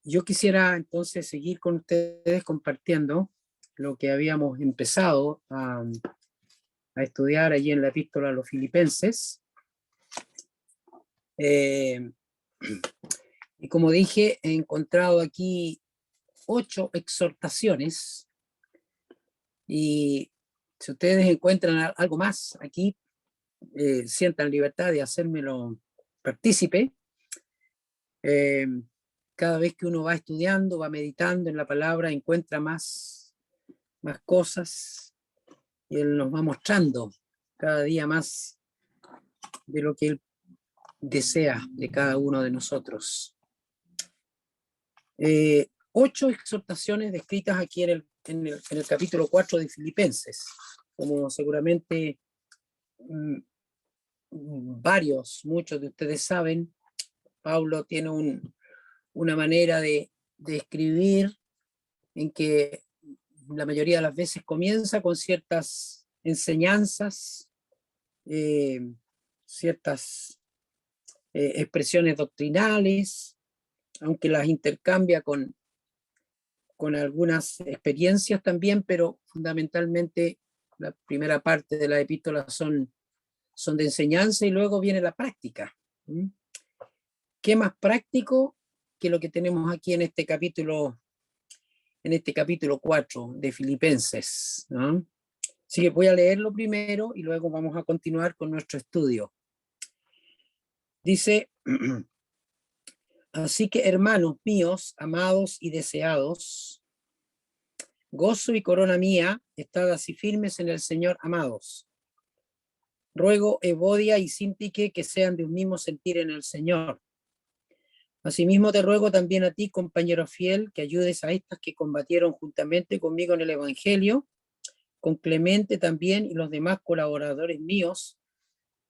Yo quisiera entonces seguir con ustedes compartiendo lo que habíamos empezado a estudiar allí en la epístola a los Filipenses. Y como dije, he encontrado aquí 8 exhortaciones, y si ustedes encuentran algo más aquí, sientan libertad de hacérmelo partícipe. Cada vez que uno va estudiando, va meditando en la palabra, encuentra más cosas, y Él nos va mostrando cada día más de lo que Él desea de cada uno de nosotros. 8 exhortaciones descritas aquí en el capítulo 4 de Filipenses. Como seguramente muchos de ustedes saben, Pablo tiene una manera de escribir en que la mayoría de las veces comienza con ciertas enseñanzas, ciertas expresiones doctrinales, aunque las intercambia con algunas experiencias también, pero fundamentalmente la primera parte de la epístola son de enseñanza, y luego viene la práctica. ¿Qué más práctico que lo que tenemos aquí en este capítulo 4 de Filipenses, ¿no? Así que voy a leerlo primero y luego vamos a continuar con nuestro estudio. Dice: así que, hermanos míos, amados y deseados, gozo y corona mía, estad así firmes en el Señor, amados. Ruego Evodia y Síntique que sean de un mismo sentir en el Señor. Asimismo te ruego también a ti, compañero fiel, que ayudes a estas que combatieron juntamente conmigo en el Evangelio, con Clemente también y los demás colaboradores míos,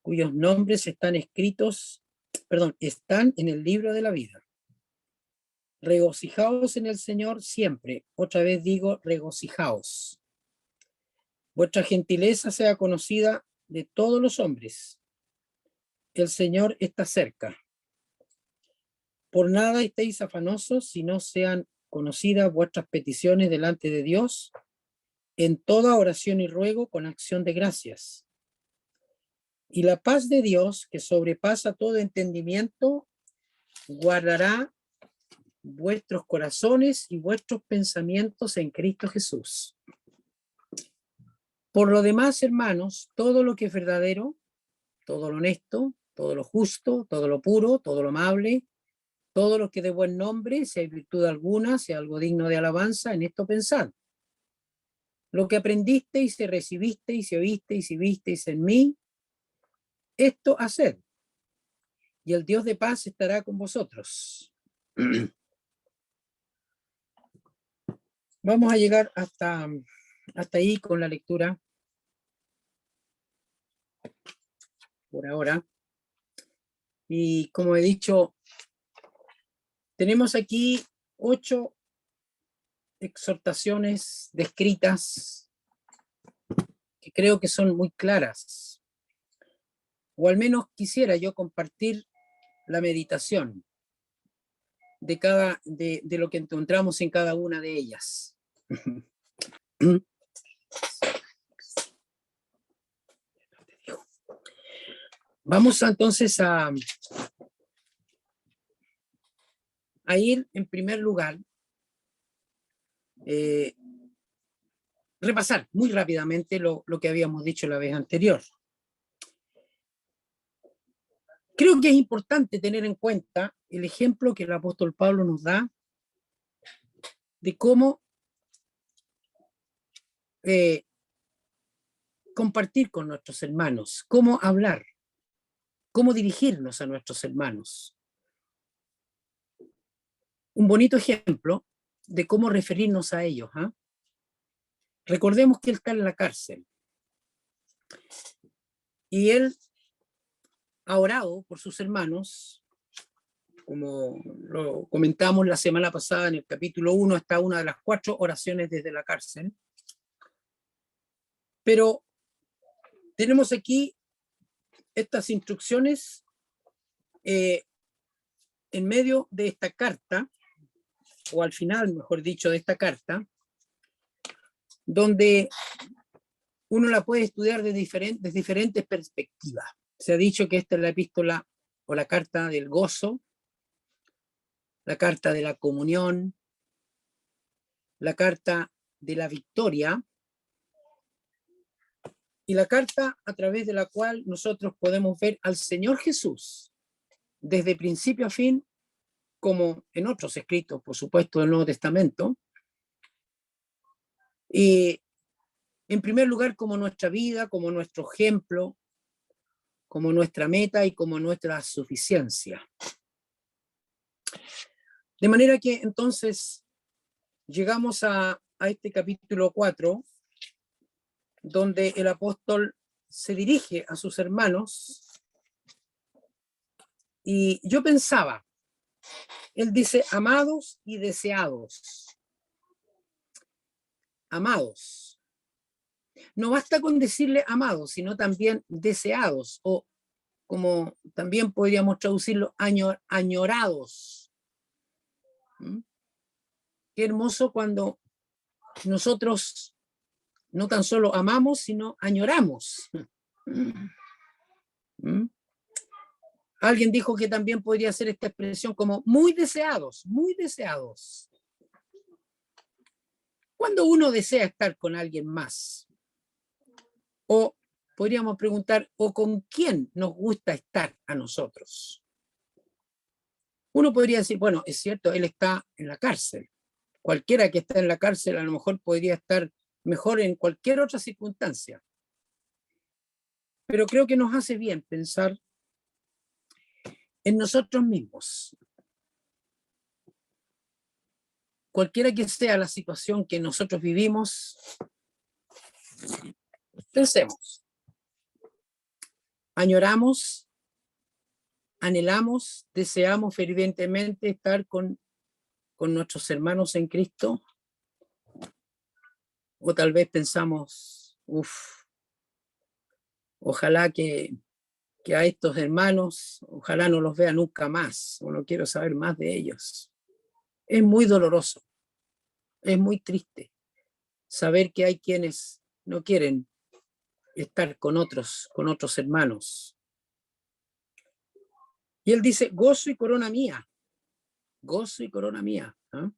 cuyos nombres están en el libro de la vida. Regocijaos en el Señor siempre. Otra vez digo, regocijaos. Vuestra gentileza sea conocida de todos los hombres. El Señor está cerca. Por nada estéis afanosos, si no sean conocidas vuestras peticiones delante de Dios, en toda oración y ruego con acción de gracias. Y la paz de Dios, que sobrepasa todo entendimiento, guardará vuestros corazones y vuestros pensamientos en Cristo Jesús. Por lo demás, hermanos, todo lo que es verdadero, todo lo honesto, todo lo justo, todo lo puro, todo lo amable, todo lo que de buen nombre, si hay virtud alguna, si hay algo digno de alabanza, en esto pensad. Lo que aprendisteis y recibisteis y oísteis y visteis en mí, esto haced, y el Dios de paz estará con vosotros. Vamos a llegar hasta ahí con la lectura por ahora. Y como he dicho, tenemos aquí 8 exhortaciones descritas que creo que son muy claras, o al menos quisiera yo compartir la meditación de lo que encontramos en cada una de ellas. Vamos entonces a ir en primer lugar, repasar muy rápidamente lo que habíamos dicho la vez anterior. Creo que es importante tener en cuenta el ejemplo que el apóstol Pablo nos da de cómo compartir con nuestros hermanos, cómo hablar, cómo dirigirnos a nuestros hermanos. Un bonito ejemplo de cómo referirnos a ellos. Recordemos que él está en la cárcel y él ha orado por sus hermanos, como lo comentamos la semana pasada en el capítulo 1, hasta una de las 4 oraciones desde la cárcel. Pero tenemos aquí estas instrucciones en medio de esta carta, o al final, mejor dicho, de esta carta, donde uno la puede estudiar de diferentes perspectivas. Se ha dicho que esta es la epístola o la carta del gozo, la carta de la comunión, la carta de la victoria y la carta a través de la cual nosotros podemos ver al Señor Jesús desde principio a fin, como en otros escritos, por supuesto, del Nuevo Testamento, y en primer lugar como nuestra vida, como nuestro ejemplo, como nuestra meta y como nuestra suficiencia. De manera que entonces llegamos a este capítulo 4, donde el apóstol se dirige a sus hermanos, y yo pensaba, él dice amados y deseados. Amados. No basta con decirle amados, sino también deseados, o como también podríamos traducirlo, añorados. ¿Mm? Qué hermoso cuando nosotros no tan solo amamos, sino añoramos. ¿Mm? Alguien dijo que también podría ser esta expresión como muy deseados, muy deseados. Cuando uno desea estar con alguien más, o podríamos preguntar, ¿o con quién nos gusta estar a nosotros? Uno podría decir, bueno, es cierto, él está en la cárcel. Cualquiera que está en la cárcel a lo mejor podría estar mejor en cualquier otra circunstancia. Pero creo que nos hace bien pensar en nosotros mismos. Cualquiera que sea la situación que nosotros vivimos, pensemos. Añoramos, anhelamos, deseamos fervientemente estar con nuestros hermanos en Cristo, o tal vez pensamos, ojalá que a estos hermanos, ojalá no los vea nunca más, o no quiero saber más de ellos. Es muy doloroso, es muy triste saber que hay quienes no quieren estar con otros hermanos. Y él dice, gozo y corona mía, gozo y corona mía. ¿Eh?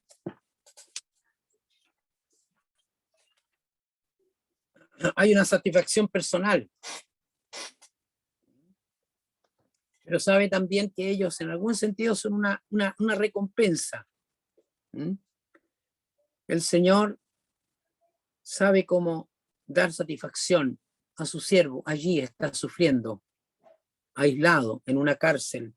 Hay una satisfacción personal, pero sabe también que ellos en algún sentido son una recompensa. ¿Mm? El Señor sabe cómo dar satisfacción a su siervo. Allí está sufriendo, aislado en una cárcel.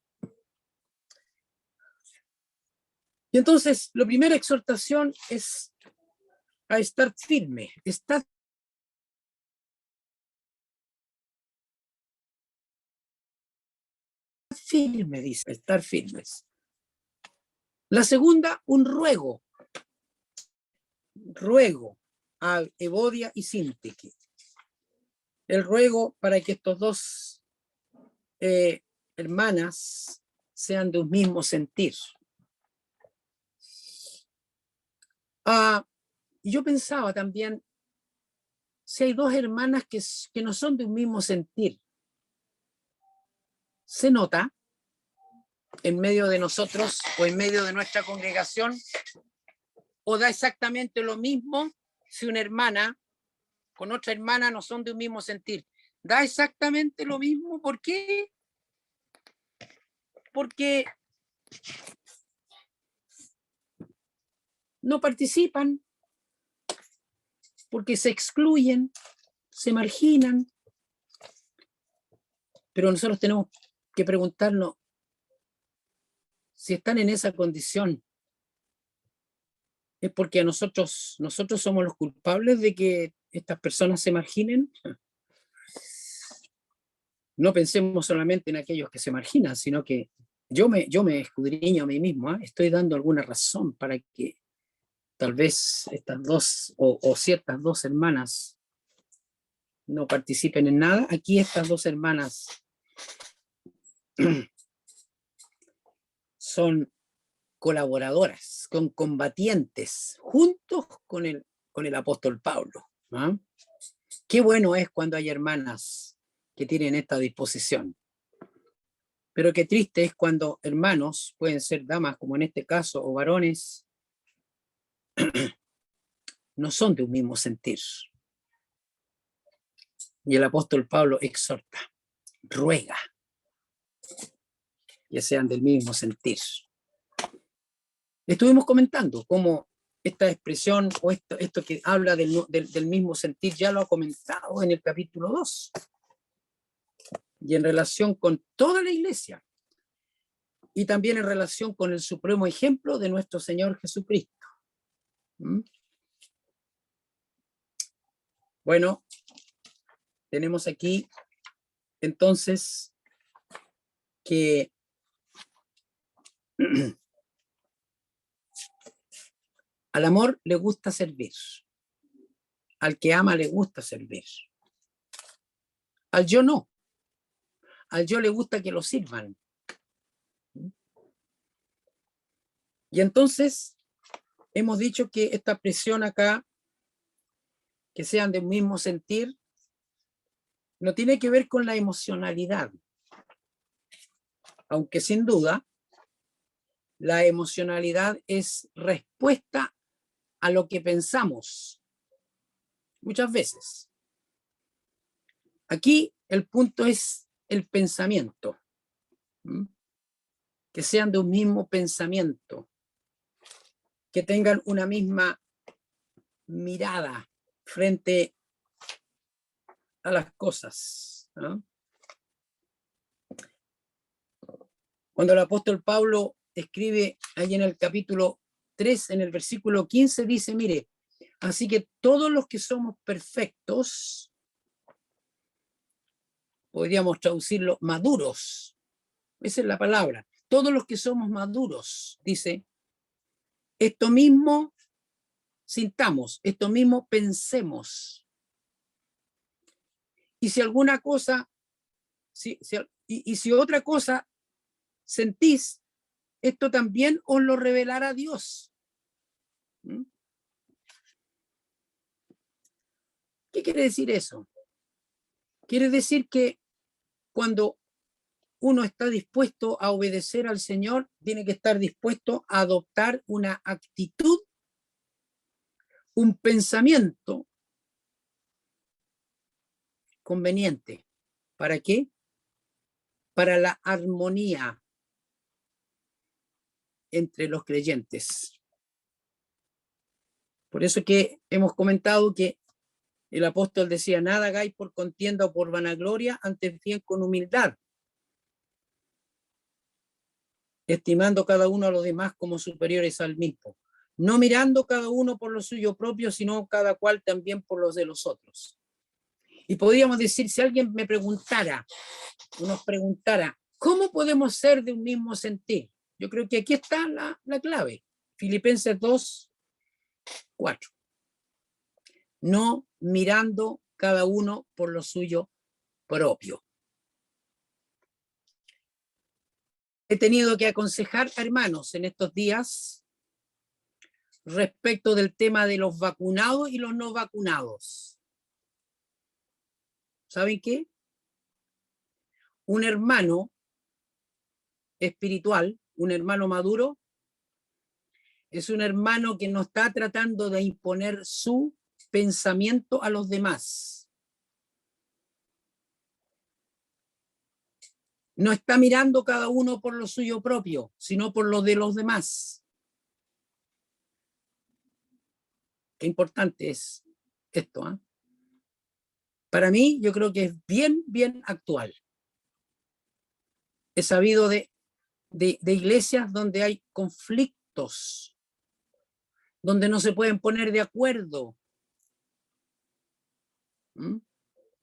Y entonces, la primera exhortación es a estar firme. Estar firme, dice, estar firmes. La segunda, un ruego a Evodia y Síntique. El ruego para que estos dos hermanas sean de un mismo sentir. Yo pensaba también, si hay dos hermanas que no son de un mismo sentir, se nota en medio de nosotros o en medio de nuestra congregación, o da exactamente lo mismo si una hermana con otra hermana no son de un mismo sentir. Da exactamente lo mismo. ¿Por qué? Porque no participan, porque se excluyen, se marginan. Pero nosotros tenemos que preguntarnos si están en esa condición. ¿Es porque nosotros somos los culpables de que estas personas se marginen? No pensemos solamente en aquellos que se marginan, sino que yo me escudriño a mí mismo. Estoy dando alguna razón para que tal vez estas dos o ciertas dos hermanas no participen en nada. Aquí estas dos hermanas son colaboradoras, con combatientes, juntos con el apóstol Pablo. ¿Ah? Qué bueno es cuando hay hermanas que tienen esta disposición. Pero qué triste es cuando hermanos, pueden ser damas como en este caso, o varones, no son de un mismo sentir. Y el apóstol Pablo exhorta, ruega, que sean del mismo sentir. Estuvimos comentando cómo esta expresión o esto que habla del mismo sentir ya lo ha comentado en el capítulo 2 y en relación con toda la iglesia y también en relación con el supremo ejemplo de nuestro Señor Jesucristo. ¿Mm? Bueno, tenemos aquí entonces que al amor le gusta servir, al que ama le gusta servir, al yo no, al yo le gusta que lo sirvan. Y entonces hemos dicho que esta expresión acá, que sean del mismo sentir, no tiene que ver con la emocionalidad, aunque sin duda la emocionalidad es respuesta a lo que pensamos muchas veces. Aquí el punto es el pensamiento, que sean de un mismo pensamiento, que tengan una misma mirada frente a las cosas, ¿no? Cuando el apóstol Pablo escribe ahí en el capítulo 3, en el versículo 15, dice, mire, así que todos los que somos perfectos, podríamos traducirlo maduros, esa es la palabra, todos los que somos maduros, dice, esto mismo sintamos, esto mismo pensemos. Y si alguna cosa, si otra cosa sentís, esto también os lo revelará Dios. ¿Mm? ¿Qué quiere decir eso? Quiere decir que cuando uno está dispuesto a obedecer al Señor, tiene que estar dispuesto a adoptar una actitud, un pensamiento conveniente. ¿Para qué? Para la armonía entre los creyentes. Por eso que hemos comentado que el apóstol decía, nada hagáis por contienda o por vanagloria, antes bien con humildad, estimando cada uno a los demás como superiores al mismo, no mirando cada uno por lo suyo propio, sino cada cual también por los de los otros. Y podríamos decir, si alguien me preguntara, o nos preguntara, ¿cómo podemos ser de un mismo sentir? Yo creo que aquí está la clave. Filipenses 2, 4. No mirando cada uno por lo suyo propio. He tenido que aconsejar a hermanos en estos días respecto del tema de los vacunados y los no vacunados. ¿Saben qué? Un hermano espiritual, un hermano maduro, es un hermano que no está tratando de imponer su pensamiento a los demás. No está mirando cada uno por lo suyo propio, sino por lo de los demás. Qué importante es esto, ¿eh? Para mí, yo creo que es bien, bien actual. He sabido de iglesias donde hay conflictos, donde no se pueden poner de acuerdo.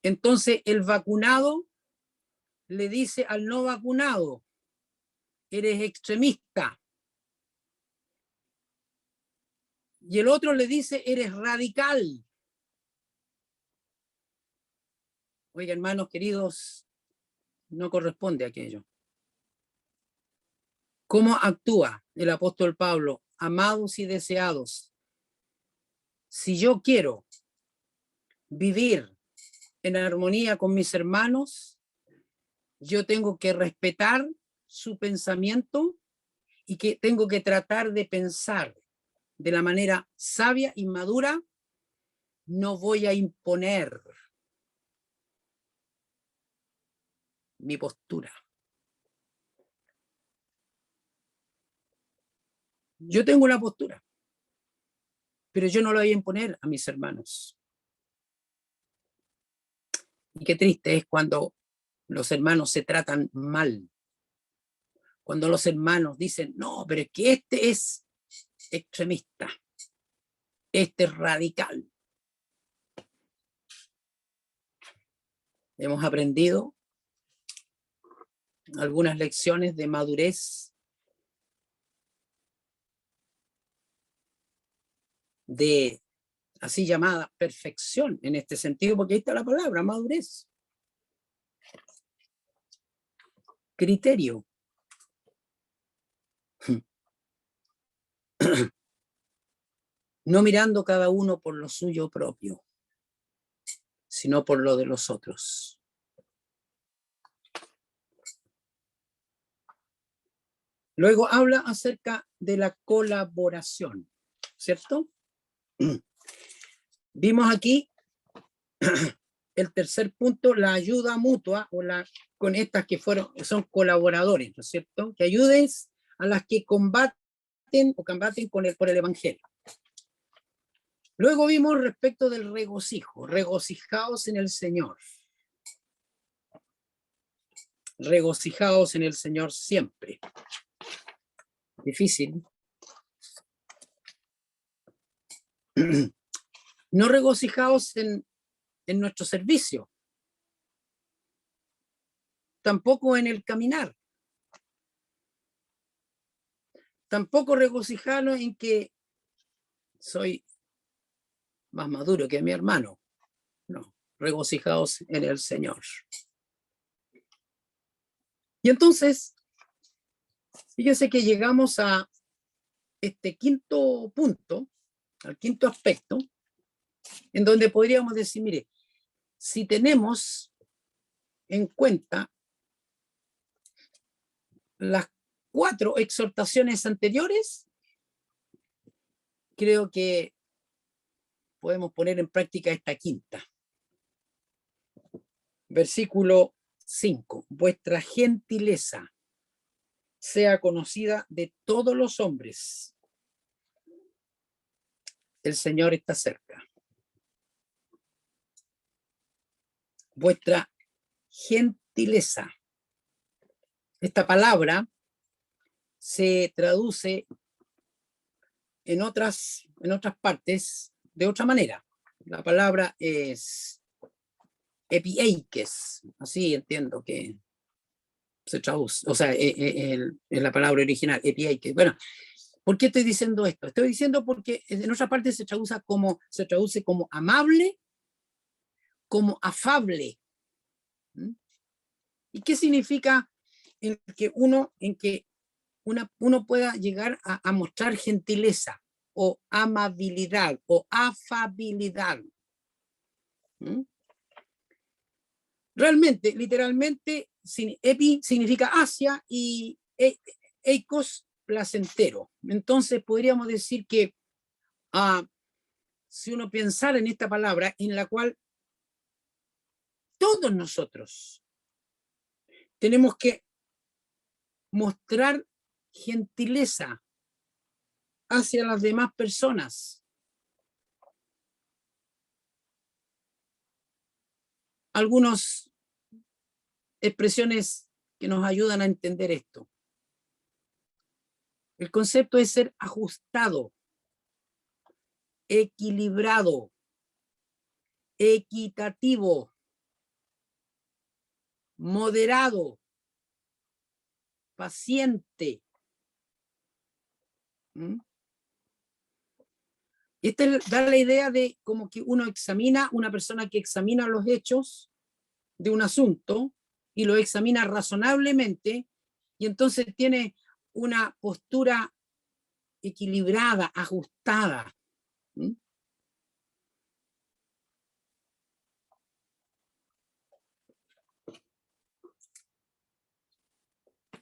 Entonces, el vacunado le dice al no vacunado, eres extremista. Y el otro le dice, eres radical. Oiga, hermanos queridos, no corresponde aquello. ¿Cómo actúa el apóstol Pablo? Amados y deseados, si yo quiero vivir en armonía con mis hermanos, yo tengo que respetar su pensamiento y que tengo que tratar de pensar de la manera sabia y madura. No voy a imponer mi postura. Yo tengo una postura, pero yo no la voy a imponer a mis hermanos. Y qué triste es cuando los hermanos se tratan mal. Cuando los hermanos dicen, no, pero es que este es extremista, este es radical. Hemos aprendido algunas lecciones de madurez, de así llamada perfección en este sentido, porque ahí está la palabra, madurez. Criterio. No mirando cada uno por lo suyo propio, sino por lo de los otros. Luego habla acerca de la colaboración, ¿cierto? Vimos aquí el tercer punto, la ayuda mutua, o con estas que son colaboradores, ¿no es cierto? Que ayudes a las que combaten por el evangelio. Luego vimos respecto del regocijo, regocijaos en el Señor. Regocijaos en el Señor siempre. Difícil. No regocijaos en nuestro servicio. Tampoco en el caminar. Tampoco regocijaros en que soy más maduro que mi hermano. No, regocijaos en el Señor. Y entonces, fíjense que llegamos a este quinto punto, al quinto aspecto, en donde podríamos decir, mire, si tenemos en cuenta las 4 exhortaciones anteriores, creo que podemos poner en práctica esta quinta. Versículo 5. Vuestra gentileza sea conocida de todos los hombres. El Señor está cerca. Vuestra gentileza. Esta palabra se traduce en otras partes de otra manera. La palabra es epieikes, así entiendo que se traduce, o sea, es la palabra original, epieikes. Bueno, ¿por qué estoy diciendo esto? Estoy diciendo porque en otra parte se traduce como amable, como afable. ¿Mm? ¿Y qué significa en que uno pueda llegar a mostrar gentileza o amabilidad o afabilidad? ¿Mm? Realmente, literalmente, epi significa hacia y eikos, placentero. Entonces podríamos decir que si uno pensara en esta palabra en la cual todos nosotros tenemos que mostrar gentileza hacia las demás personas. Algunas expresiones que nos ayudan a entender esto. El concepto es ser ajustado, equilibrado, equitativo, moderado, paciente. Esta da la idea de como que una persona que examina los hechos de un asunto y lo examina razonablemente, y entonces tiene una postura equilibrada, ajustada. ¿Mm?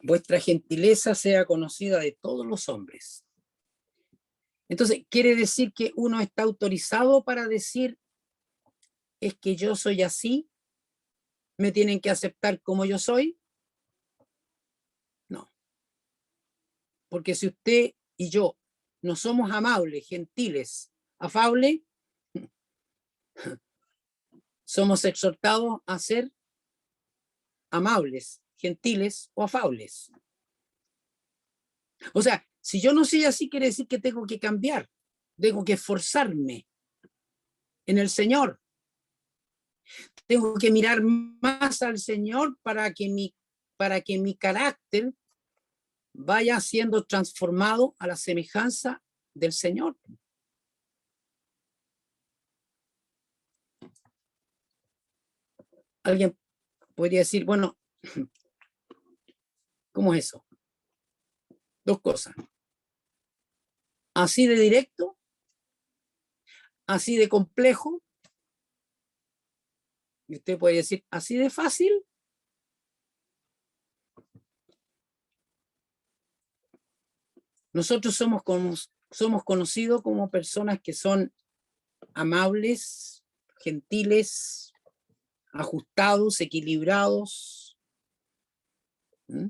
Vuestra gentileza sea conocida de todos los hombres. Entonces, quiere decir que uno está autorizado para decir, es que yo soy así, me tienen que aceptar como yo soy. No. Porque si usted y yo no somos amables, gentiles, afables, somos exhortados a ser amables, gentiles o afables. O sea, si yo no soy así, quiere decir que tengo que cambiar, tengo que esforzarme en el Señor. Tengo que mirar más al Señor para que mi carácter vaya siendo transformado a la semejanza del Señor. Alguien podría decir, bueno, ¿cómo es eso? Dos cosas. Así de directo, así de complejo, y usted puede decir, así de fácil. Nosotros somos conocidos como personas que son amables, gentiles, ajustados, equilibrados. ¿Mm?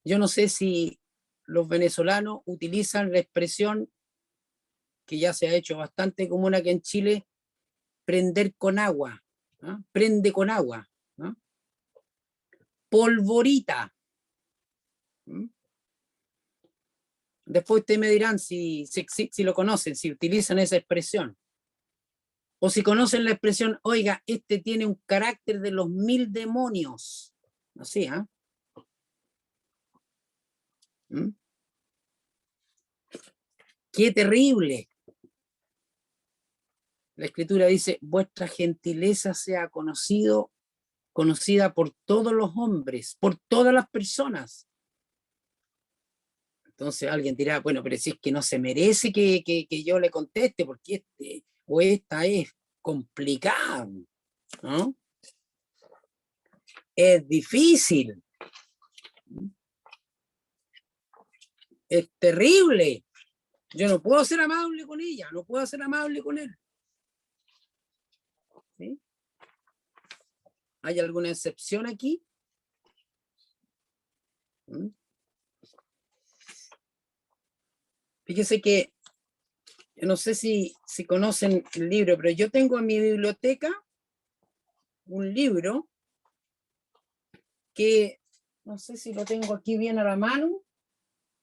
Yo no sé si los venezolanos utilizan la expresión que ya se ha hecho bastante común aquí en Chile, prender con agua, ¿no? Prende con agua, ¿no? Polvorita. ¿Mm? Después ustedes me dirán si lo conocen, si utilizan esa expresión. O si conocen la expresión, oiga, este tiene un carácter de los 1000 demonios. Así, ¿ah? ¿Mm? ¡Qué terrible! La Escritura dice, vuestra gentileza sea conocida por todos los hombres, por todas las personas. Entonces alguien dirá, bueno, pero si es que no se merece que yo le conteste, porque este o esta es complicado, ¿no? Es difícil, es terrible. Yo no puedo ser amable con ella, no puedo ser amable con él. ¿Sí? ¿Hay alguna excepción aquí? ¿Mm? Fíjese que, yo no sé si conocen el libro, pero yo tengo en mi biblioteca un libro que, no sé si lo tengo aquí bien a la mano,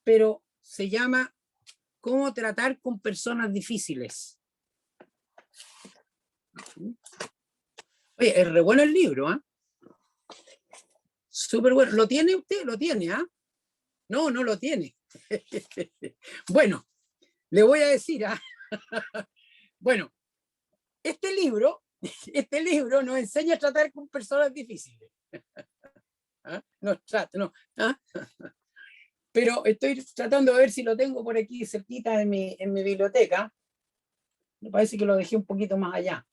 pero se llama ¿Cómo tratar con personas difíciles? Oye, es re bueno el libro, ¿ah? Súper bueno. ¿Lo tiene usted? ¿Lo tiene, ah? No, no lo tiene. Bueno, le voy a decir, ¿ah? Bueno, este libro, este libro nos enseña a tratar con personas difíciles. ¿Ah? Nos trata, no. ¿Ah? Pero estoy tratando de ver si lo tengo por aquí cerquita en mi biblioteca. Me parece que lo dejé un poquito más allá.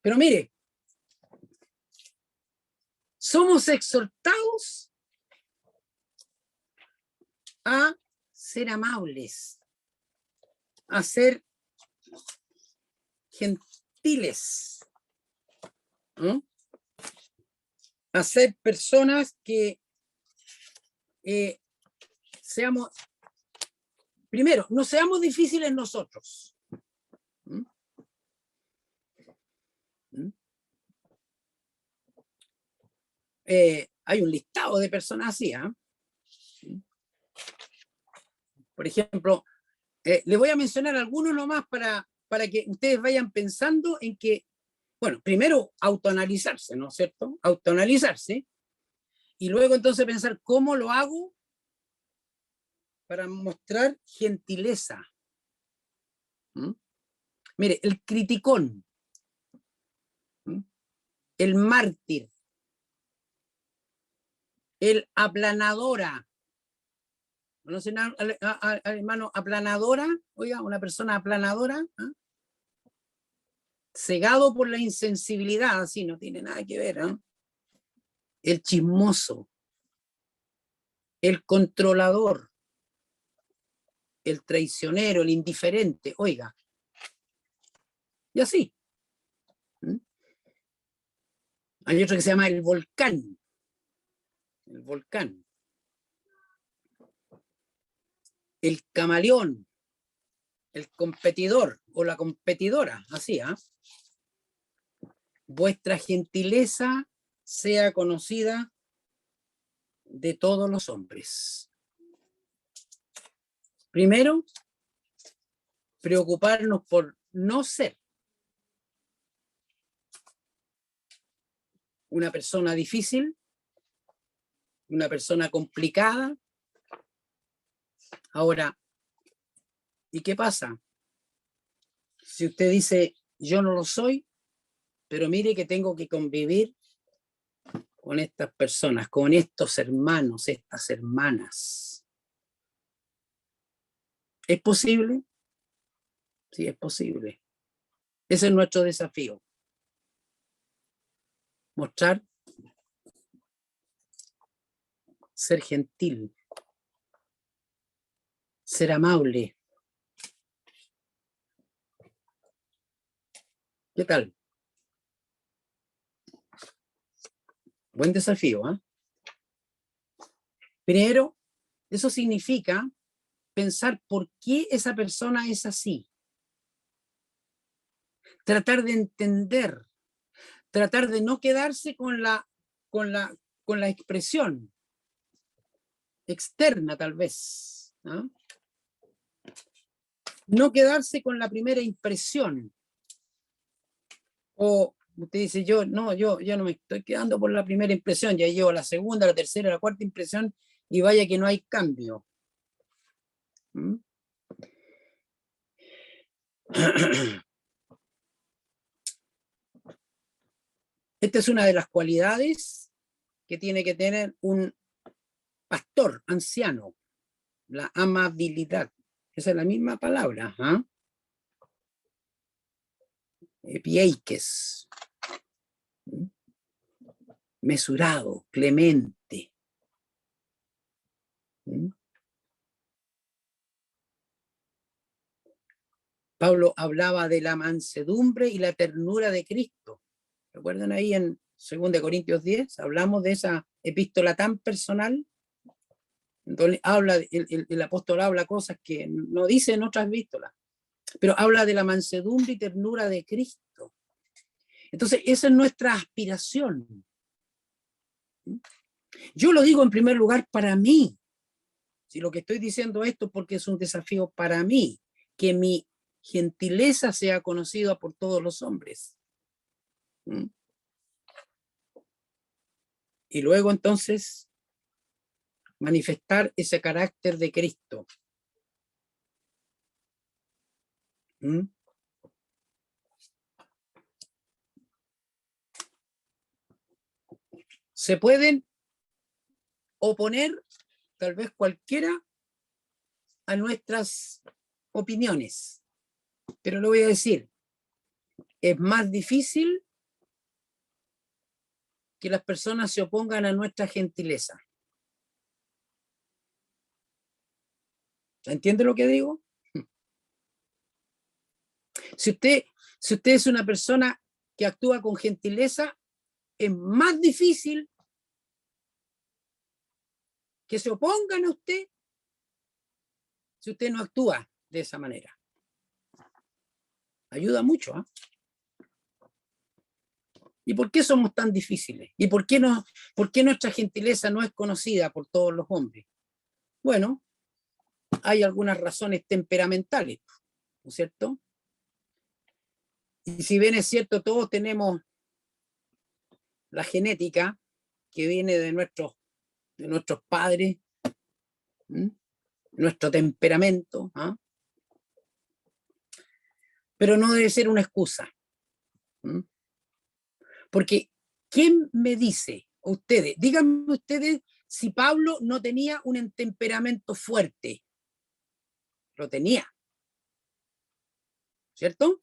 Pero mire, somos exhortados a ser amables, a ser gentiles, ¿no? A ser personas que seamos, primero, no seamos difíciles nosotros. ¿Mm? ¿Mm? Hay un listado de personas así, ¿eh? Por ejemplo, les voy a mencionar algunos nomás para que ustedes vayan pensando en que, bueno, primero autoanalizarse, ¿no es cierto? Autoanalizarse y luego entonces pensar cómo lo hago para mostrar gentileza. ¿Mm? Mire, el criticón, ¿Mm? El mártir, El aplanadora. ¿Conocen al hermano aplanadora? Oiga, una persona aplanadora. ¿Eh? Cegado por la insensibilidad, así no tiene nada que ver. ¿Eh? El chismoso. El controlador. El traicionero, el indiferente. Oiga. Y así. ¿Mm? Hay otro que se llama el volcán. El volcán. El camaleón. El competidor o la competidora. Así, ¿ah? Vuestra gentileza sea conocida de todos los hombres. Primero, preocuparnos por no ser una persona difícil, una persona complicada. Ahora, ¿y qué pasa? Si usted dice, yo no lo soy, pero mire que tengo que convivir con estas personas, con estos hermanos, estas hermanas. ¿Es posible? Sí, es posible. Ese es nuestro desafío. Mostrar, ser gentil, ser amable. ¿Qué tal? Buen desafío, ¿eh? Primero, eso significa pensar por qué esa persona es así. Tratar de entender, tratar de no quedarse con la expresión externa, tal vez. ¿No? No quedarse con la primera impresión. O usted dice, yo no me estoy quedando por la primera impresión, ya llevo la segunda, la tercera, la cuarta impresión y vaya que no hay cambio. ¿Mm? Esta es una de las cualidades que tiene que tener un pastor anciano, la amabilidad. Esa es la misma palabra. ¿Ah? Epieikes. Mesurado, clemente. Pablo hablaba de la mansedumbre y la ternura de Cristo. ¿Recuerdan ahí en 2 Corintios 10? Hablamos de esa epístola tan personal. Entonces el apóstol habla cosas que no dice en otras epístolas, pero habla de la mansedumbre y ternura de Cristo. Entonces, esa es nuestra aspiración. Yo lo digo en primer lugar para mí. Si lo que estoy diciendo esto es porque es un desafío para mí, que mi gentileza sea conocida por todos los hombres. Y luego entonces manifestar ese carácter de Cristo. Se pueden oponer tal vez cualquiera a nuestras opiniones, pero lo voy a decir, es más difícil que las personas se opongan a nuestra gentileza. ¿Entiende lo que digo? Si usted es una persona que actúa con gentileza, es más difícil que se opongan a usted si usted no actúa de esa manera. Ayuda mucho, ¿eh? ¿Y por qué somos tan difíciles? ¿Y por qué nuestra gentileza no es conocida por todos los hombres? Bueno, hay algunas razones temperamentales, ¿no es cierto? Y si bien es cierto, todos tenemos la genética que viene de nuestros padres, nuestro temperamento, ¿eh? Pero no debe ser una excusa. Porque, ¿quién me dice? Ustedes, díganme ustedes si Pablo no tenía un temperamento fuerte. Lo tenía, ¿cierto?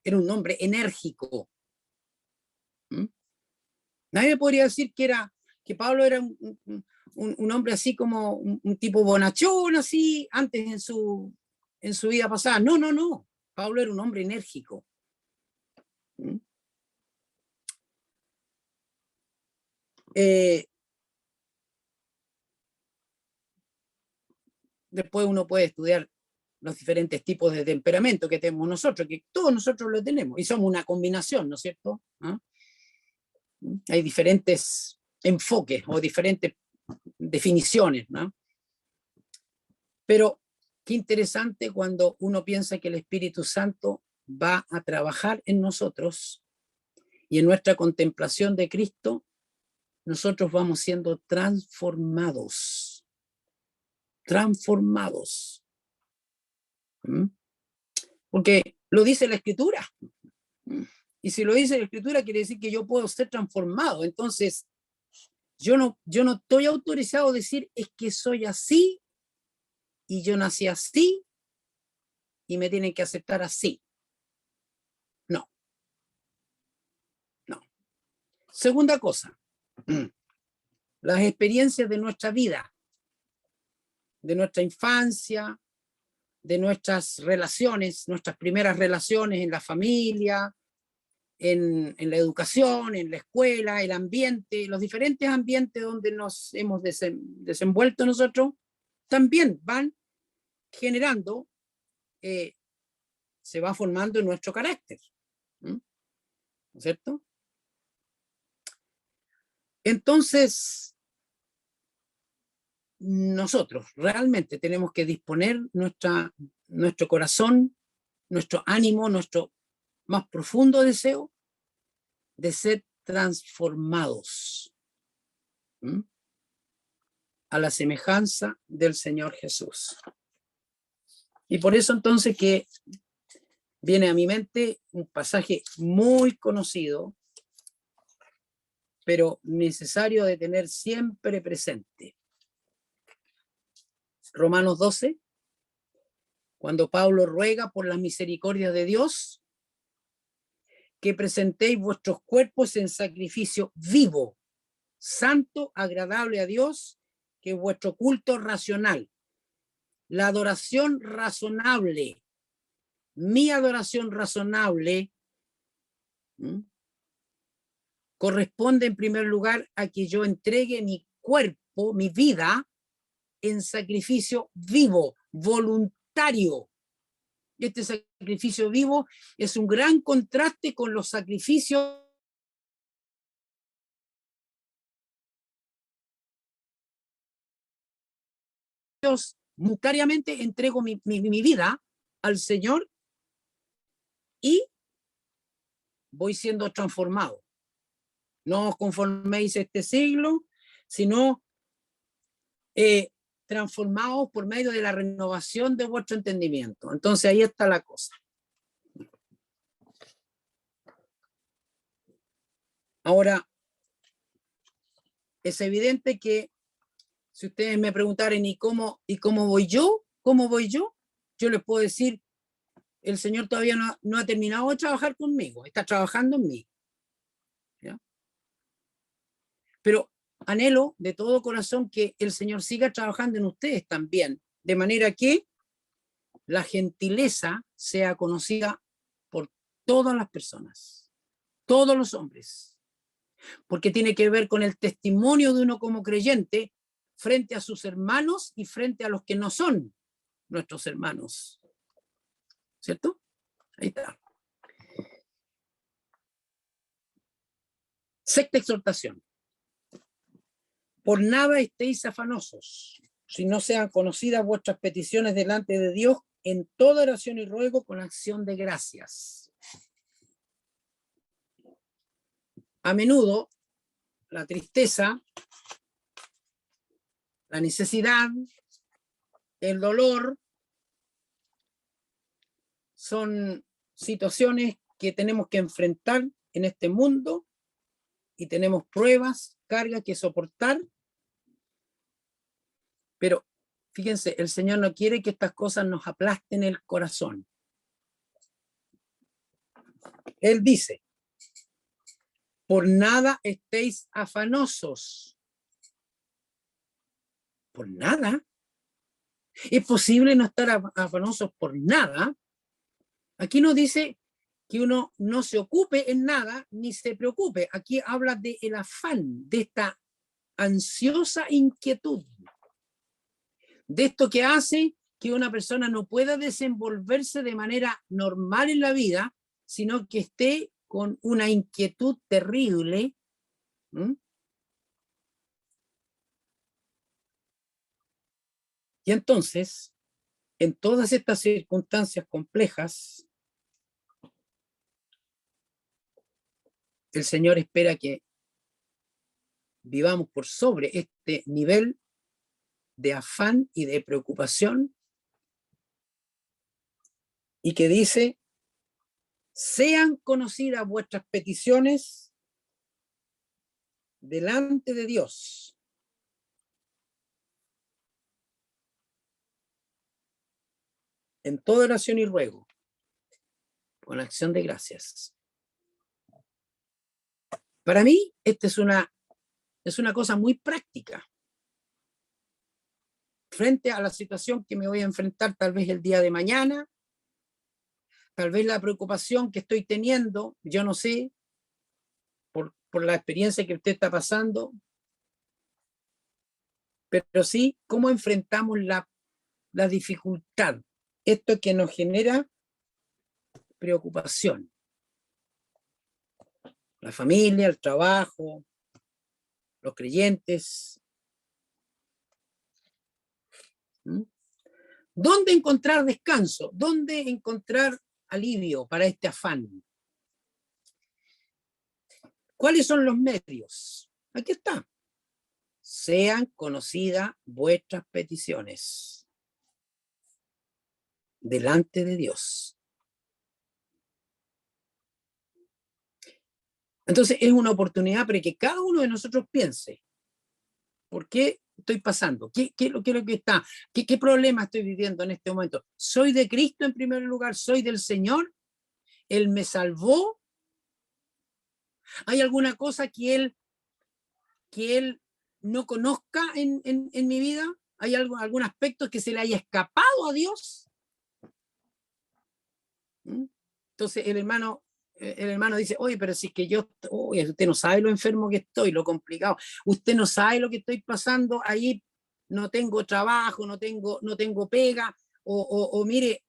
Era un hombre enérgico. ¿Mm? Nadie podría decir que Pablo era un hombre así como un tipo bonachón, así, antes en su vida pasada. No, no, no. Pablo era un hombre enérgico. ¿Mm? Después uno puede estudiar los diferentes tipos de temperamento que tenemos nosotros, que todos nosotros lo tenemos, y somos una combinación, ¿no es cierto? ¿Ah? Hay diferentes enfoques o diferentes definiciones, ¿no? Pero qué interesante cuando uno piensa que el Espíritu Santo va a trabajar en nosotros y en nuestra contemplación de Cristo, nosotros vamos siendo transformados. Transformados. ¿Mm? Porque lo dice la Escritura. Y si lo dice la Escritura, quiere decir que yo puedo ser transformado. Entonces, yo no estoy autorizado a decir es que soy así y yo nací así y me tienen que aceptar así. No, no. Segunda cosa, las experiencias de nuestra vida, de nuestra infancia, de nuestras relaciones, nuestras primeras relaciones en la familia, en la educación, en la escuela, el ambiente, los diferentes ambientes donde nos hemos desenvuelto nosotros, también van generando, se va formando nuestro carácter. ¿No es cierto? Entonces, nosotros realmente tenemos que disponer nuestro corazón, nuestro ánimo, nuestro más profundo deseo de ser transformados, ¿m? A la semejanza del Señor Jesús. Y por eso entonces que viene a mi mente un pasaje muy conocido, pero necesario de tener siempre presente. Romanos 12, cuando Pablo ruega por las misericordias de Dios, que presentéis vuestros cuerpos en sacrificio vivo, santo, agradable a Dios, que es vuestro culto racional. La adoración razonable, mi adoración razonable, ¿m? Corresponde en primer lugar a que yo entregue mi cuerpo, mi vida, en sacrificio vivo, voluntario. Y este sacrificio vivo es un gran contraste con los sacrificios voluntariamente entrego mi vida al Señor y voy siendo transformado. No os conforméis a este siglo, sino transformados por medio de la renovación de vuestro entendimiento. Entonces ahí está la cosa. Ahora, es evidente que si ustedes me preguntaren ¿y cómo voy yo? ¿Cómo voy yo? Yo les puedo decir, el Señor todavía no ha terminado de trabajar conmigo, está trabajando en mí. ¿Ya? Pero anhelo de todo corazón que el Señor siga trabajando en ustedes también, de manera que la gentileza sea conocida por todas las personas, todos los hombres, porque tiene que ver con el testimonio de uno como creyente frente a sus hermanos y frente a los que no son nuestros hermanos. ¿Cierto? Ahí está. Sexta exhortación. Por nada estéis afanosos, si no sean conocidas vuestras peticiones delante de Dios en toda oración y ruego con acción de gracias. A menudo la tristeza, la necesidad, el dolor son situaciones que tenemos que enfrentar en este mundo y tenemos pruebas, cargas que soportar Pero fíjense, el Señor no quiere que estas cosas nos aplasten el corazón. Él dice, por nada estéis afanosos. Por nada. ¿Es posible no estar afanosos por nada? Aquí no dice que uno no se ocupe en nada ni se preocupe. Aquí habla del afán, de esta ansiosa inquietud, de esto que hace que una persona no pueda desenvolverse de manera normal en la vida, sino que esté con una inquietud terrible. Y entonces, en todas estas circunstancias complejas, el Señor espera que vivamos por sobre este nivel de afán y de preocupación, y que dice, sean conocidas vuestras peticiones delante de Dios. En toda oración y ruego, con acción de gracias. Para mí, esta es una cosa muy práctica. Frente a la situación que me voy a enfrentar tal vez el día de mañana, tal vez la preocupación que estoy teniendo, yo no sé, por la experiencia que usted está pasando, pero sí cómo enfrentamos la dificultad, esto que nos genera preocupación. La familia, el trabajo, los creyentes. ¿Dónde encontrar descanso? ¿Dónde encontrar alivio para este afán? ¿Cuáles son los medios? Aquí está. Sean conocidas vuestras peticiones delante de Dios. Entonces es una oportunidad para que cada uno de nosotros piense, ¿por qué estoy pasando? ¿Qué es lo que está? ¿Qué problema estoy viviendo en este momento? ¿Soy de Cristo en primer lugar? ¿Soy del Señor? ¿Él me salvó? ¿Hay alguna cosa que Él no conozca en mi vida? ¿Hay algún aspecto que se le haya escapado a Dios? Entonces el hermano dice, oye, pero si es que usted no sabe lo enfermo que estoy, lo complicado, usted no sabe lo que estoy pasando, ahí no tengo trabajo, no tengo pega, o mire,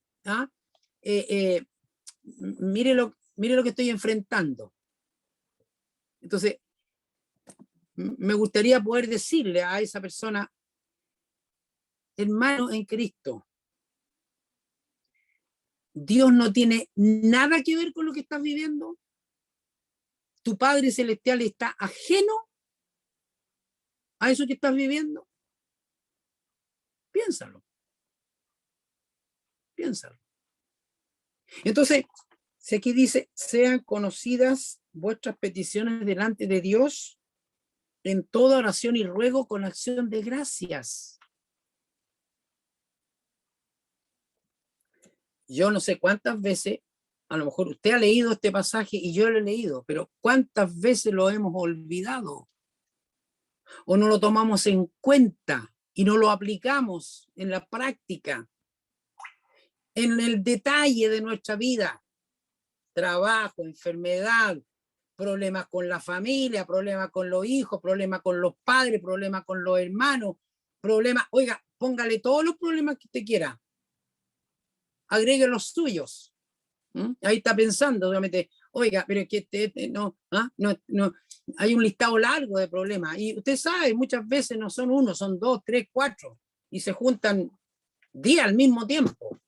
mire lo que estoy enfrentando. Entonces, me gustaría poder decirle a esa persona, hermano en Cristo, Dios no tiene nada que ver con lo que estás viviendo. Tu Padre Celestial está ajeno a eso que estás viviendo. Piénsalo. Entonces, si aquí dice, sean conocidas vuestras peticiones delante de Dios en toda oración y ruego con acción de gracias. Yo no sé cuántas veces, a lo mejor usted ha leído este pasaje y yo lo he leído, pero cuántas veces lo hemos olvidado o no lo tomamos en cuenta y no lo aplicamos en la práctica, en el detalle de nuestra vida, trabajo, enfermedad, problemas con la familia, problemas con los hijos, problemas con los padres, problemas con los hermanos, problemas, oiga, póngale todos los problemas que usted quiera, agregue los suyos. Ahí está pensando, obviamente, oiga, pero es que no, hay un listado largo de problemas, y usted sabe, muchas veces no son uno, son 2, 3, 4, y se juntan 10 al mismo tiempo.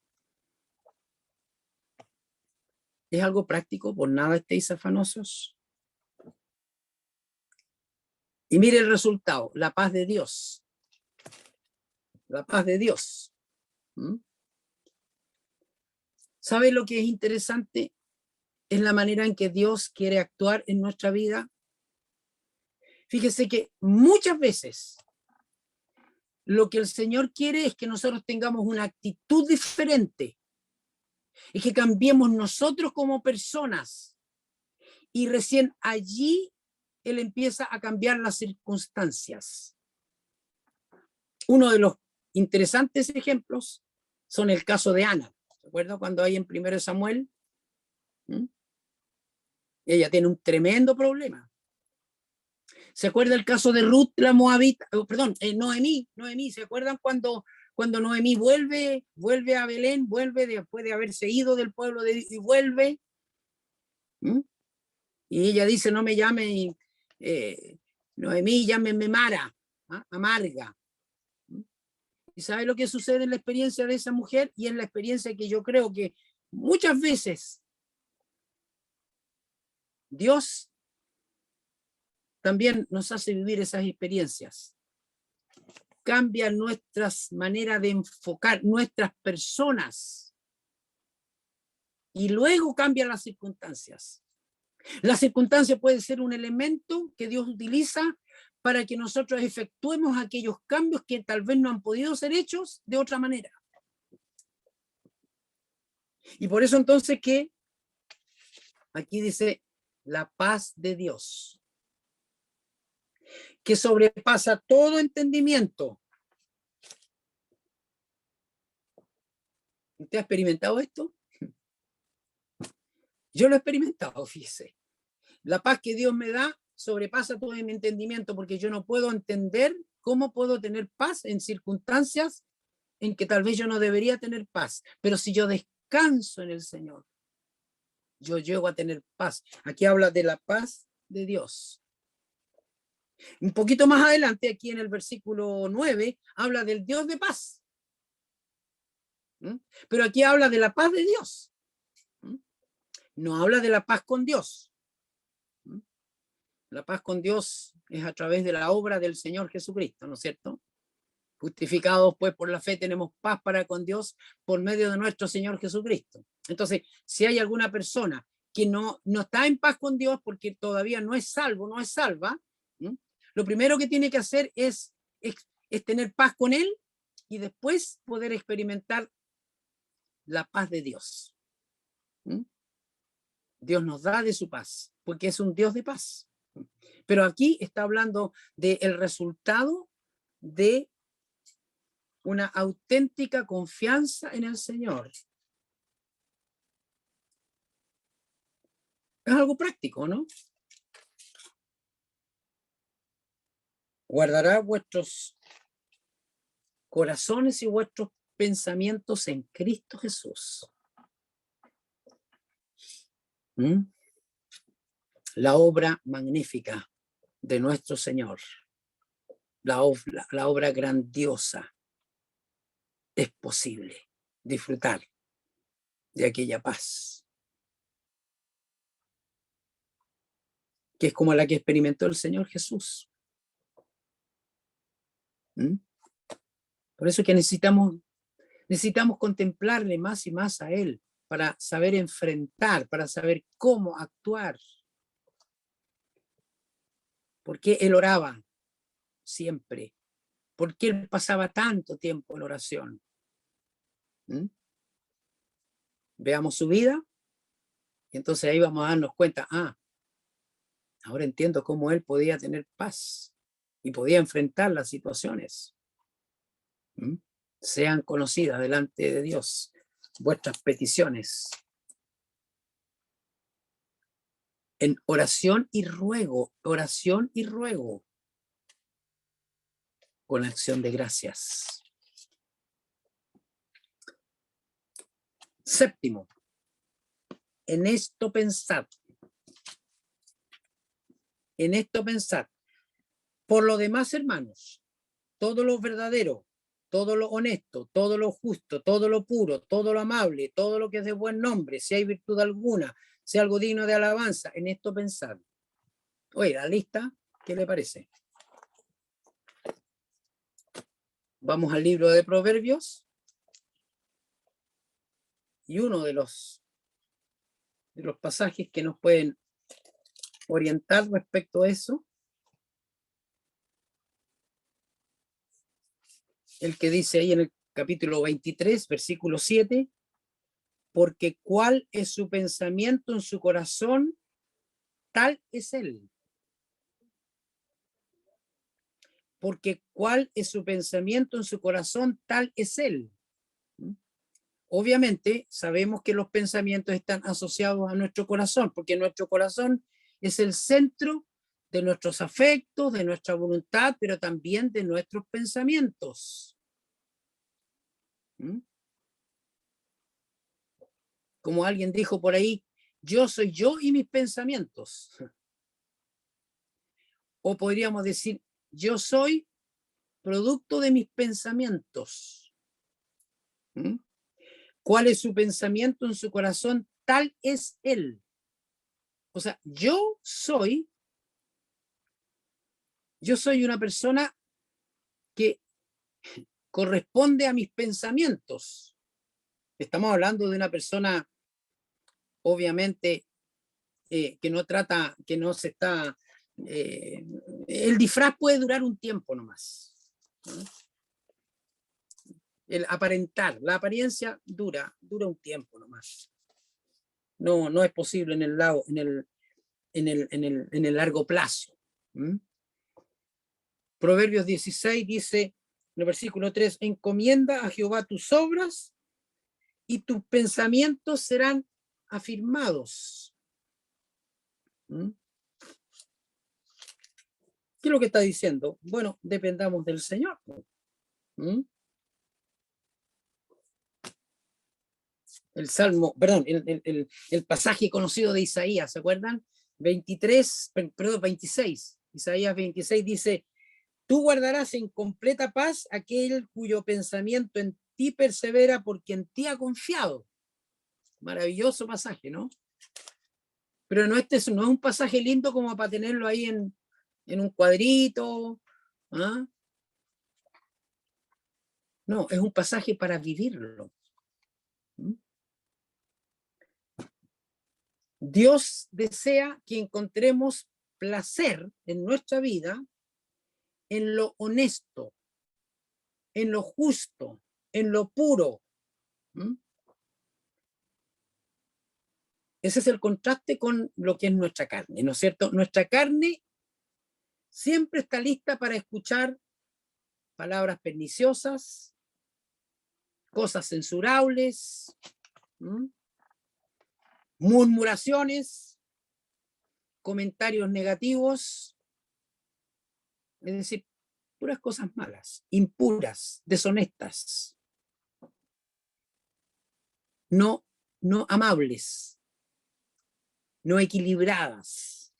¿Es algo práctico? Por nada estéis afanosos. Y mire el resultado, la paz de Dios. La paz de Dios. ¿Sabe lo que es interesante? Es la manera en que Dios quiere actuar en nuestra vida. Fíjese que muchas veces Lo que el Señor quiere es que nosotros tengamos una actitud diferente, es que cambiemos nosotros como personas, y recién allí Él empieza a cambiar las circunstancias. Uno de los interesantes ejemplos son el caso de Ana. ¿Se acuerdan cuando hay en 1 Samuel? Ella tiene un tremendo problema. ¿Se acuerda el caso de Ruth, la Moabita? Perdón, Noemí. ¿Se acuerdan cuando Noemí vuelve a Belén, vuelve después de haberse ido del pueblo y vuelve? Y ella dice, no me llame Noemí, llámeme Mara, amarga. ¿Y sabe lo que sucede en la experiencia de esa mujer? Y en la experiencia que yo creo que muchas veces Dios también nos hace vivir esas experiencias. Cambia nuestras maneras de enfocar, nuestras personas. Y luego cambian las circunstancias. La circunstancia puede ser un elemento que Dios utiliza para que nosotros efectuemos aquellos cambios que tal vez no han podido ser hechos de otra manera. Y por eso entonces que aquí dice la paz de Dios, que sobrepasa todo entendimiento. ¿Usted ha experimentado esto? Yo lo he experimentado, fíjese. La paz que Dios me da sobrepasa todo mi entendimiento, porque yo no puedo entender cómo puedo tener paz en circunstancias en que tal vez yo no debería tener paz. Pero si yo descanso en el Señor, yo llego a tener paz. Aquí habla de la paz de Dios. Un poquito más adelante, aquí en el versículo 9, habla del Dios de paz. Pero aquí habla de la paz de Dios. No habla de la paz con Dios. La paz con Dios es a través de la obra del Señor Jesucristo, ¿no es cierto? Justificados pues por la fe tenemos paz para con Dios por medio de nuestro Señor Jesucristo. Entonces, si hay alguna persona que no está en paz con Dios porque todavía no es salvo, no es salva, lo primero que tiene que hacer es tener paz con Él y después poder experimentar la paz de Dios. Dios nos da de su paz, porque es un Dios de paz. Pero aquí está hablando del resultado de una auténtica confianza en el Señor. Es algo práctico, ¿no? Guardará vuestros corazones y vuestros pensamientos en Cristo Jesús. La obra magnífica de nuestro Señor, la obra grandiosa, es posible disfrutar de aquella paz, que es como la que experimentó el Señor Jesús. Por eso es que necesitamos contemplarle más y más a Él, para saber enfrentar, para saber cómo actuar. ¿Por qué Él oraba siempre? ¿Por qué Él pasaba tanto tiempo en oración? Veamos su vida y entonces ahí vamos a darnos cuenta, ahora entiendo cómo Él podía tener paz y podía enfrentar las situaciones. Sean conocidas delante de Dios vuestras peticiones en oración y ruego, con acción de gracias. Séptimo, en esto pensad. Por lo demás, hermanos, todo lo verdadero, todo lo honesto, todo lo justo, todo lo puro, todo lo amable, todo lo que es de buen nombre, si hay virtud alguna, si algo digno de alabanza, en esto pensad. Oye, la lista, ¿qué le parece? Vamos al libro de Proverbios y uno de los pasajes que nos pueden orientar respecto a eso el que dice ahí en el capítulo 23, versículo 7, porque cuál es su pensamiento en su corazón, tal es él. Porque cuál es su pensamiento en su corazón, tal es él. Obviamente sabemos que los pensamientos están asociados a nuestro corazón, porque nuestro corazón es el centro de nuestros afectos, de nuestra voluntad, pero también de nuestros pensamientos. Como alguien dijo por ahí, yo soy yo y mis pensamientos. O podríamos decir, yo soy producto de mis pensamientos. ¿Cuál es su pensamiento en su corazón? Tal es él. O sea, yo soy una persona que corresponde a mis pensamientos. Estamos hablando de una persona, obviamente, que no trata, que no se está... el disfraz puede durar un tiempo nomás. El aparentar, la apariencia dura un tiempo nomás. No es posible en el largo plazo. Proverbios 16 dice, en el versículo 3, encomienda a Jehová tus obras y tus pensamientos serán afirmados. ¿Qué es lo que está diciendo? Bueno, dependamos del Señor. El Salmo, perdón, el pasaje conocido de Isaías, ¿se acuerdan? 26, Isaías 26 dice, tú guardarás en completa paz aquel cuyo pensamiento en ti persevera porque en ti ha confiado. Maravilloso pasaje, ¿no? Pero no, no es un pasaje lindo como para tenerlo ahí en un cuadrito. ¿Ah? No, es un pasaje para vivirlo. Dios desea que encontremos placer en nuestra vida en lo honesto, en lo justo, en lo puro. Ese es el contraste con lo que es nuestra carne, ¿no es cierto? Nuestra carne siempre está lista para escuchar palabras perniciosas, cosas censurables, murmuraciones, comentarios negativos, es decir, puras cosas malas, impuras, deshonestas, no amables, no equilibradas.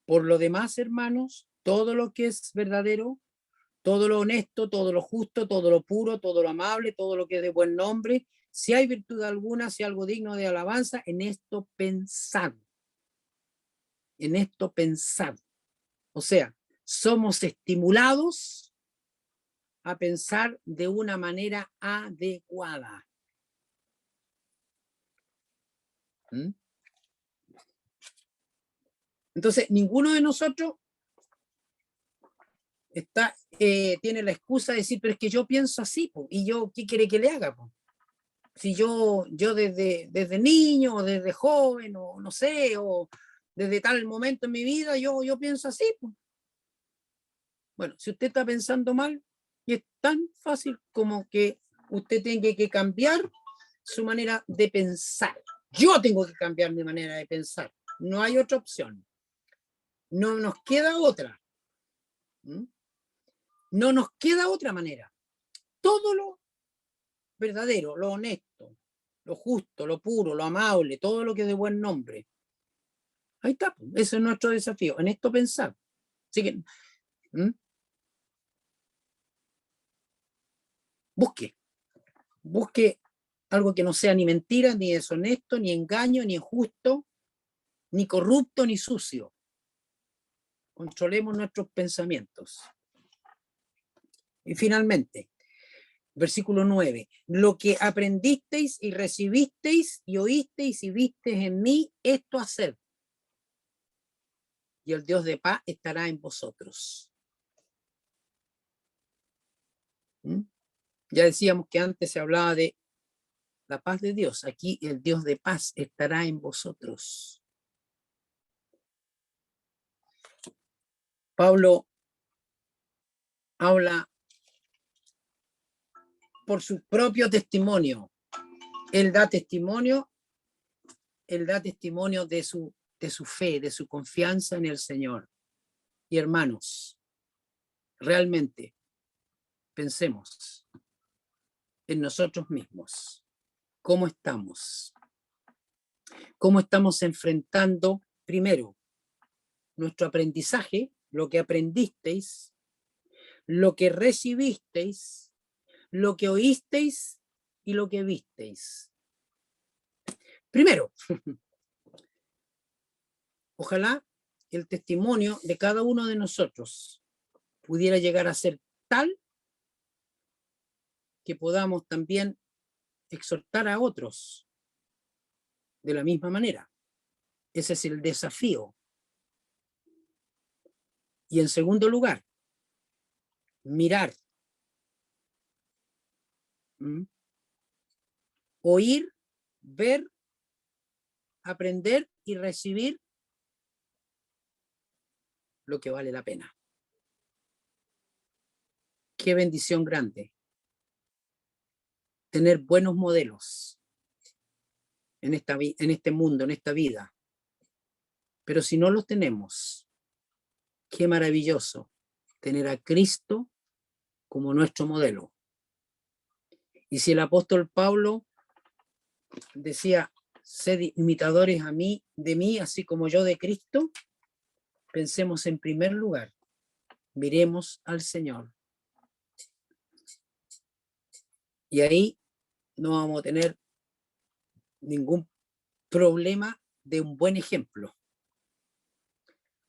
Por lo demás, hermanos, todo lo que es verdadero, todo lo honesto, todo lo justo, todo lo puro, todo lo amable, todo lo que es de buen nombre, si hay virtud alguna, si hay algo digno de alabanza, en esto pensad. En esto pensad. O sea, somos estimulados a pensar de una manera adecuada. Entonces, ninguno de nosotros tiene la excusa de decir, pero es que yo pienso así, po, y yo, ¿qué quiere que le haga? Po? Si yo desde niño, o desde joven, o no sé, o desde tal momento en mi vida, yo pienso así. Po. Bueno, si usted está pensando mal, y es tan fácil como que usted tenga que cambiar su manera de pensar. Yo tengo que cambiar mi manera de pensar. No hay otra opción. No nos queda otra. No nos queda otra manera. Todo lo verdadero, lo honesto, lo justo, lo puro, lo amable, todo lo que es de buen nombre. Ahí está, ese es nuestro desafío, en esto pensar. Así que, busque algo que no sea ni mentira, ni deshonesto, ni engaño, ni injusto, ni corrupto, ni sucio. Controlemos nuestros pensamientos. Y finalmente, versículo 9, lo que aprendisteis y recibisteis y oísteis y visteis en mí, esto haced. Y el Dios de paz estará en vosotros. ¿Mm? Ya decíamos que antes se hablaba de la paz de Dios. Aquí el Dios de paz estará en vosotros. Pablo habla por su propio testimonio. Él da testimonio de su fe, de su confianza en el Señor. Y hermanos, realmente pensemos en nosotros mismos. ¿Cómo estamos? ¿Cómo estamos enfrentando, primero, nuestro aprendizaje, lo que aprendisteis, lo que recibisteis, lo que oísteis y lo que visteis? Primero, ojalá el testimonio de cada uno de nosotros pudiera llegar a ser tal que podamos también exhortar a otros de la misma manera. Ese es el desafío. Y en segundo lugar, mirar, oír, ver, aprender y recibir lo que vale la pena. Qué bendición grande tener buenos modelos en este mundo, en esta vida. Pero si no los tenemos, qué maravilloso tener a Cristo como nuestro modelo. Y si el apóstol Pablo decía, sed imitadores de mí, así como yo de Cristo, pensemos en primer lugar, miremos al Señor. Y ahí no vamos a tener ningún problema de un buen ejemplo.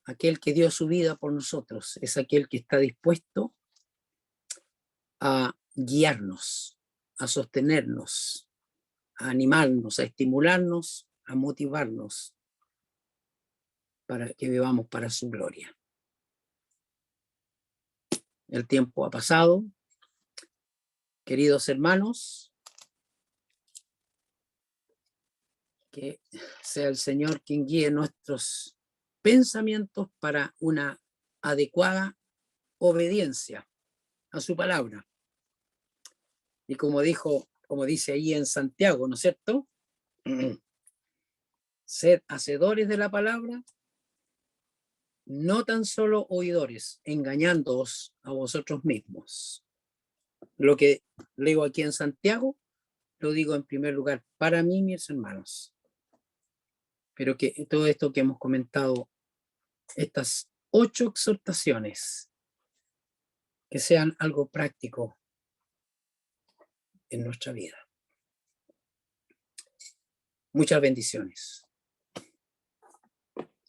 Aquel que dio su vida por nosotros es aquel que está dispuesto a guiarnos, a sostenernos, a animarnos, a estimularnos, a motivarnos para que vivamos para su gloria. El tiempo ha pasado. Queridos hermanos, que sea el Señor quien guíe nuestros pensamientos para una adecuada obediencia a su palabra. Y como dice ahí en Santiago, ¿no es cierto? Sed hacedores de la palabra, no tan solo oidores, engañándoos a vosotros mismos. Lo que leo aquí en Santiago, lo digo en primer lugar para mí, mis hermanos. Pero que todo esto que hemos comentado, estas 8 exhortaciones, que sean algo práctico en nuestra vida. Muchas bendiciones.